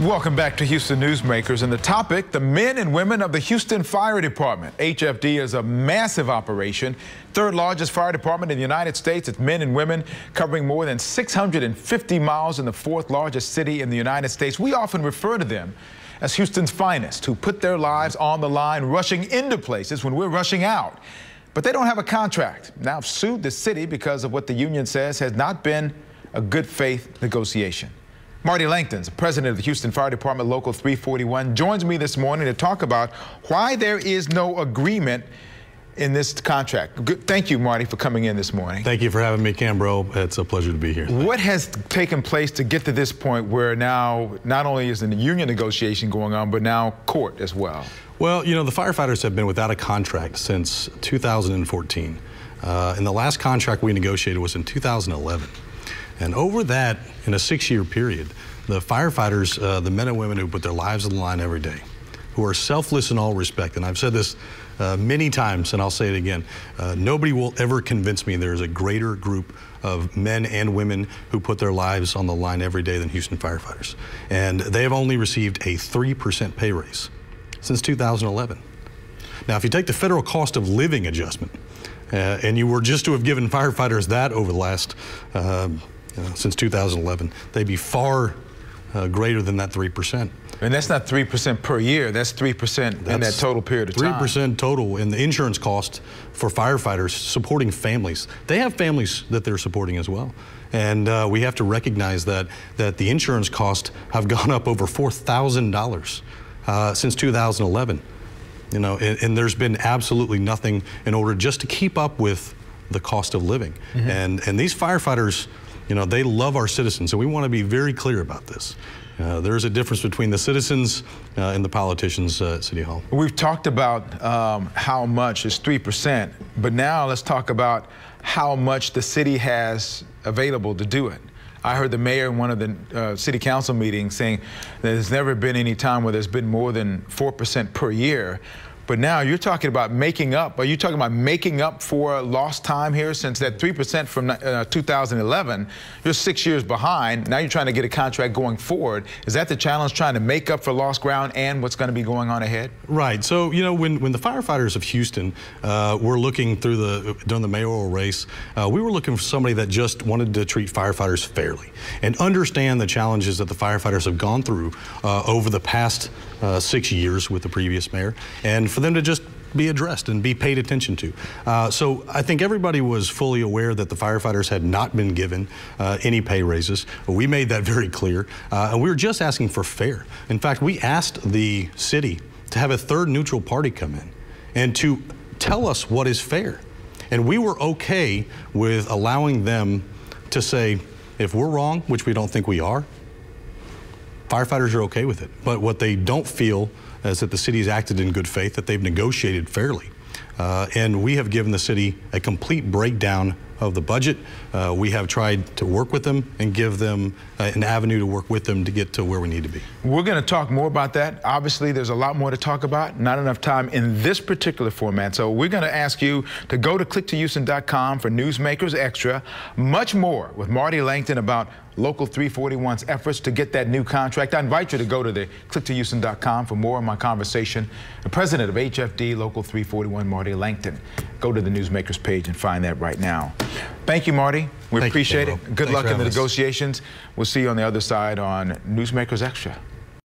Welcome back to Houston Newsmakers, and the topic, the men and women of the Houston Fire Department. HFD is a massive operation, third largest fire department in the United States. It's men and women covering more than 650 miles in the fourth largest city in the United States. We often refer to them as Houston's finest, who put their lives on the line, rushing into places when we're rushing out. But they don't have a contract. Now have sued the city because of what the union says has not been a good faith negotiation. Marty Lancton, president of the Houston Fire Department Local 341, joins me this morning to talk about why there is no agreement in this contract. Thank you, Marty, for coming in this morning. Thank you for having me, Cambro. It's a pleasure to be here. What has taken place to get to this point where now not only is the union negotiation going on, but now court as well? Well, you know, the firefighters have been without a contract since 2014. And the last contract we negotiated was in 2011. And over that, in a 6-year period, the firefighters, the men and women who put their lives on the line every day, who are selfless in all respect, and I've said this many times, and I'll say it again, nobody will ever convince me there's a greater group of men and women who put their lives on the line every day than Houston firefighters. And they have only received a 3% pay raise since 2011. Now, if you take the federal cost of living adjustment, and you were just to have given firefighters that over the last since 2011, they'd be far greater than that 3%. And that's not 3% per year, that's 3% in that total period of time. 3% total in the insurance cost for firefighters supporting families. They have families that they're supporting as well. And we have to recognize that the insurance costs have gone up over $4,000 since 2011. You know, and there's been absolutely nothing in order just to keep up with the cost of living. Mm-hmm. And these firefighters, you know, they love our citizens, and we want to be very clear about this. There's a difference between the citizens and the politicians at City Hall. We've talked about how much is 3%, but now let's talk about how much the city has available to do it. I heard the mayor in one of the city council meetings saying there's never been any time where there's been more than 4% per year. But now you're talking about making up. Are you talking about making up for lost time here? Since that 3% from 2011, you're 6 years behind. Now you're trying to get a contract going forward. Is that the challenge, trying to make up for lost ground and what's going to be going on ahead? Right. So, you know, when the firefighters of Houston were looking during the mayoral race, we were looking for somebody that just wanted to treat firefighters fairly and understand the challenges that the firefighters have gone through over the past 6 years with the previous mayor, and for them to just be addressed and be paid attention to. So I think everybody was fully aware that the firefighters had not been given any pay raises. We made that very clear, and we were just asking for fair. In fact, we asked the city to have a third neutral party come in and to tell us what is fair. And we were okay with allowing them to say, if we're wrong, which we don't think we are, firefighters are okay with it. But what they don't feel is that the city has acted in good faith, that they've negotiated fairly. And we have given the city a complete breakdown of the budget. We have tried to work with them and give them an avenue to work with them to get to where we need to be. We're going to talk more about that. Obviously, there's a lot more to talk about. Not enough time in this particular format. So we're going to ask you to go to click2houston.com for Newsmakers Extra. Much more with Marty Lancton about Local 341's efforts to get that new contract. I invite you to go to the click2houston.com for more of my conversation. The president of HFD Local 341, Marty Lancton. Go to the Newsmakers page and find that right now. Thank you, Marty. We appreciate it. Good luck in the negotiations. We'll see you on the other side on Newsmakers Extra.